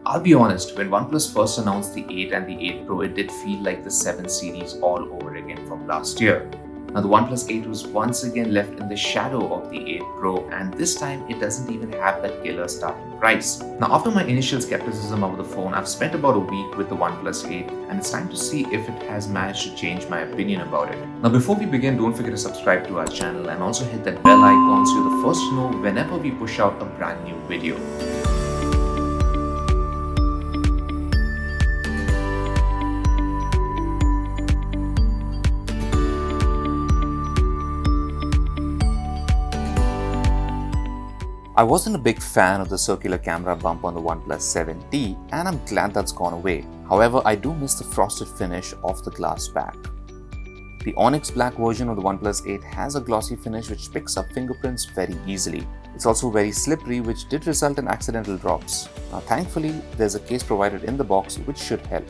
I'll be honest, when OnePlus first announced the 8 and the 8 Pro, it did feel like the 7 series all over again from last year. Now, the OnePlus 8 was once again left in the shadow of the 8 Pro, and this time it doesn't even have that killer starting price. Now, after my initial skepticism of the phone, I've spent about a week with the OnePlus 8, and it's time to see if it has managed to change my opinion about it. Now, before we begin, don't forget to subscribe to our channel and also hit that bell icon so you're the first to know whenever we push out a brand new video. I wasn't a big fan of the circular camera bump on the OnePlus 7T, and I'm glad that's gone away. However, I do miss the frosted finish of the glass back. The Onyx Black version of the OnePlus 8 has a glossy finish which picks up fingerprints very easily. It's also very slippery, which did result in accidental drops. Now, thankfully, there's a case provided in the box which should help.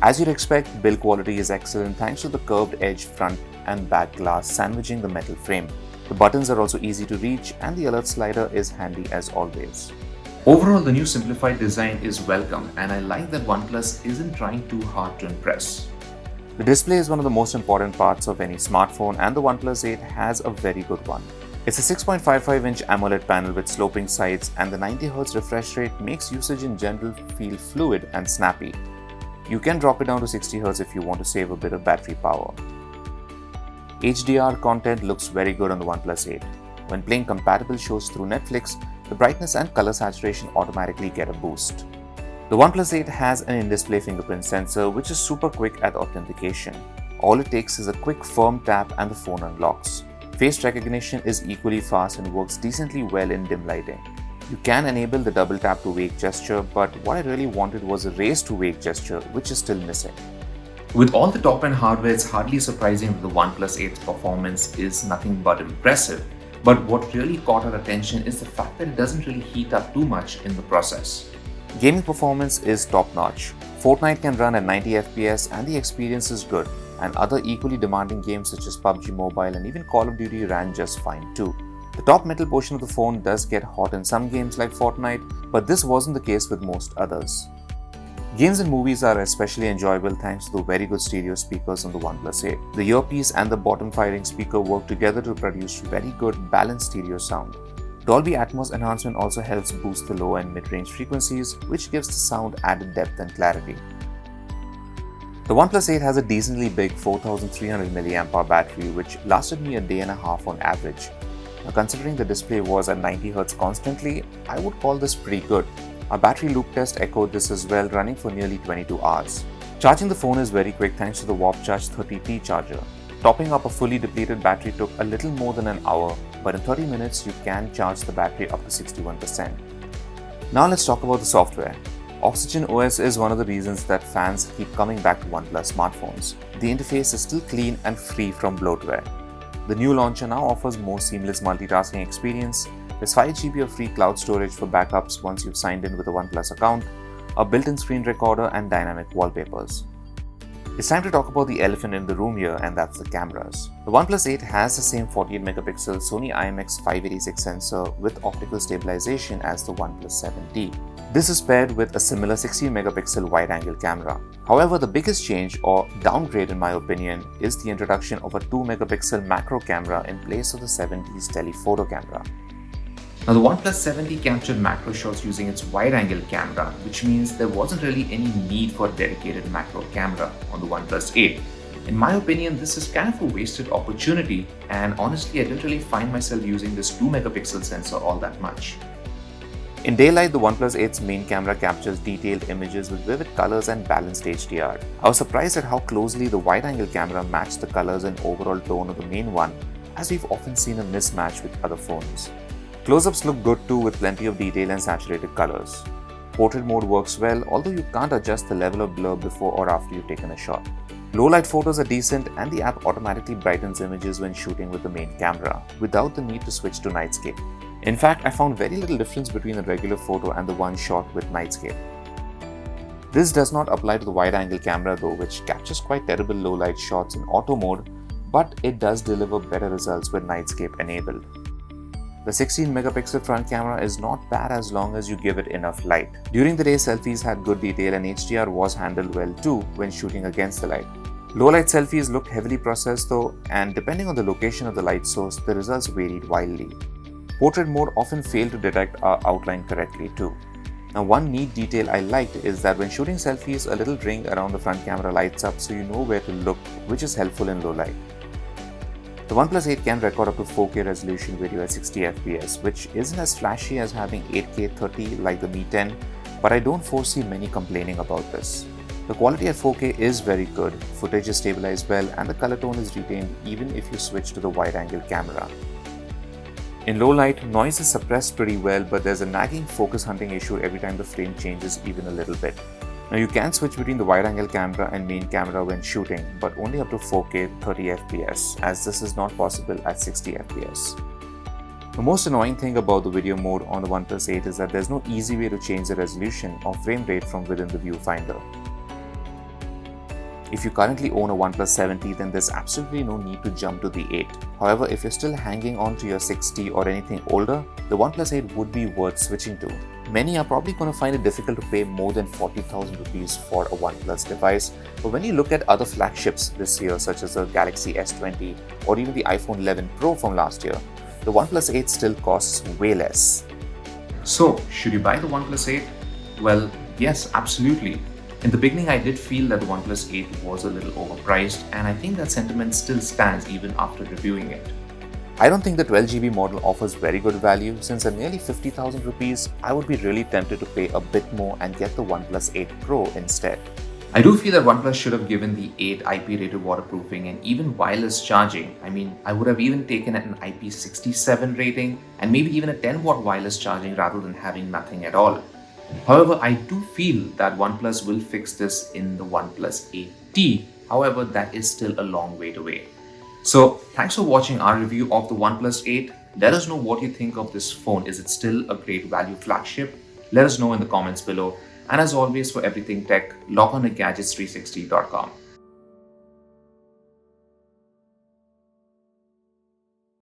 As you'd expect, build quality is excellent thanks to the curved edge front and back glass sandwiching the metal frame. The buttons are also easy to reach and the alert slider is handy as always. Overall, the new simplified design is welcome, and I like that OnePlus isn't trying too hard to impress. The display is one of the most important parts of any smartphone, and the OnePlus 8 has a very good one. It's a 6.55-inch AMOLED panel with sloping sides, and the 90Hz refresh rate makes usage in general feel fluid and snappy. You can drop it down to 60Hz if you want to save a bit of battery power. HDR content looks very good on the OnePlus 8. When playing compatible shows through Netflix, the brightness and color saturation automatically get a boost. The OnePlus 8 has an in-display fingerprint sensor which is super quick at authentication. All it takes is a quick firm tap and the phone unlocks. Face recognition is equally fast and works decently well in dim lighting. You can enable the double tap to wake gesture, but what I really wanted was a raise to wake gesture, which is still missing. With all the top-end hardware, it's hardly surprising that the OnePlus 8's performance is nothing but impressive. But what really caught our attention is the fact that it doesn't really heat up too much in the process. Gaming performance is top-notch. Fortnite can run at 90 FPS and the experience is good, and other equally demanding games such as PUBG Mobile and even Call of Duty ran just fine too. The top metal portion of the phone does get hot in some games like Fortnite, but this wasn't the case with most others. Games and movies are especially enjoyable thanks to the very good stereo speakers on the OnePlus 8. The earpiece and the bottom-firing speaker work together to produce very good balanced stereo sound. Dolby Atmos enhancement also helps boost the low and mid-range frequencies, which gives the sound added depth and clarity. The OnePlus 8 has a decently big 4300 mAh battery which lasted me a day and a half on average. Now, considering the display was at 90Hz constantly, I would call this pretty good. Our battery loop test echoed this as well, running for nearly 22 hours. Charging the phone is very quick thanks to the Warp Charge 30T charger. Topping up a fully depleted battery took a little more than an hour, but in 30 minutes you can charge the battery up to 61%. Now let's talk about the software. Oxygen OS is one of the reasons that fans keep coming back to OnePlus smartphones. The interface is still clean and free from bloatware. The new launcher now offers more seamless multitasking experience. There's 5GB of free cloud storage for backups once you've signed in with a OnePlus account, a built-in screen recorder and dynamic wallpapers. It's time to talk about the elephant in the room here, and that's the cameras. The OnePlus 8 has the same 48MP Sony IMX586 sensor with optical stabilization as the OnePlus 7T. This is paired with a similar 16MP wide-angle camera. However, the biggest change or downgrade in my opinion is the introduction of a 2MP macro camera in place of the 7T's telephoto camera. Now, the OnePlus 7T captured macro shots using its wide-angle camera, which means there wasn't really any need for a dedicated macro camera on the OnePlus 8. In my opinion, this is kind of a wasted opportunity, and honestly, I didn't really find myself using this 2MP sensor all that much. In daylight, the OnePlus 8's main camera captures detailed images with vivid colors and balanced HDR. I was surprised at how closely the wide-angle camera matched the colors and overall tone of the main one, as we've often seen a mismatch with other phones. Close-ups look good too, with plenty of detail and saturated colors. Portrait mode works well, although you can't adjust the level of blur before or after you've taken a shot. Low-light photos are decent, and the app automatically brightens images when shooting with the main camera, without the need to switch to nightscape. In fact, I found very little difference between a regular photo and the one shot with nightscape. This does not apply to the wide-angle camera though, which captures quite terrible low-light shots in auto mode, but it does deliver better results with nightscape enabled. The 16 megapixel front camera is not bad as long as you give it enough light. During the day, selfies had good detail and HDR was handled well too when shooting against the light. Low light selfies looked heavily processed though, and depending on the location of the light source, the results varied wildly. Portrait mode often failed to detect our outline correctly too. Now, one neat detail I liked is that when shooting selfies, a little ring around the front camera lights up so you know where to look, which is helpful in low light. The OnePlus 8 can record up to 4K resolution video at 60 FPS, which isn't as flashy as having 8K 30 like the Mi 10, but I don't foresee many complaining about this. The quality at 4K is very good, footage is stabilized well, and the color tone is retained even if you switch to the wide-angle camera. In low light, noise is suppressed pretty well, but there's a nagging focus hunting issue every time the frame changes even a little bit. Now you can switch between the wide-angle camera and main camera when shooting, but only up to 4K 30 FPS, as this is not possible at 60 FPS. The most annoying thing about the video mode on the OnePlus 8 is that there's no easy way to change the resolution or frame rate from within the viewfinder. If you currently own a OnePlus 7T, then there's absolutely no need to jump to the 8. However, if you're still hanging on to your 6T or anything older, the OnePlus 8 would be worth switching to. Many are probably going to find it difficult to pay more than 40,000 rupees for a OnePlus device, but when you look at other flagships this year such as the Galaxy S20 or even the iPhone 11 Pro from last year, the OnePlus 8 still costs way less. So, should you buy the OnePlus 8? Well, yes, absolutely. In the beginning, I did feel that the OnePlus 8 was a little overpriced, and I think that sentiment still stands even after reviewing it. I don't think the 12GB model offers very good value. Since at nearly 50,000 rupees, I would be really tempted to pay a bit more and get the OnePlus 8 Pro instead. I do feel that OnePlus should have given the 8 IP-rated waterproofing and even wireless charging. I would have even taken an IP67 rating and maybe even a 10-watt wireless charging rather than having nothing at all. However, I do feel that OnePlus will fix this in the OnePlus 8T. However, that is still a long way away. So, thanks for watching our review of the OnePlus 8. Let us know what you think of this phone. Is it still a great value flagship? Let us know in the comments below. And as always, for everything tech, log on to gadgets360.com.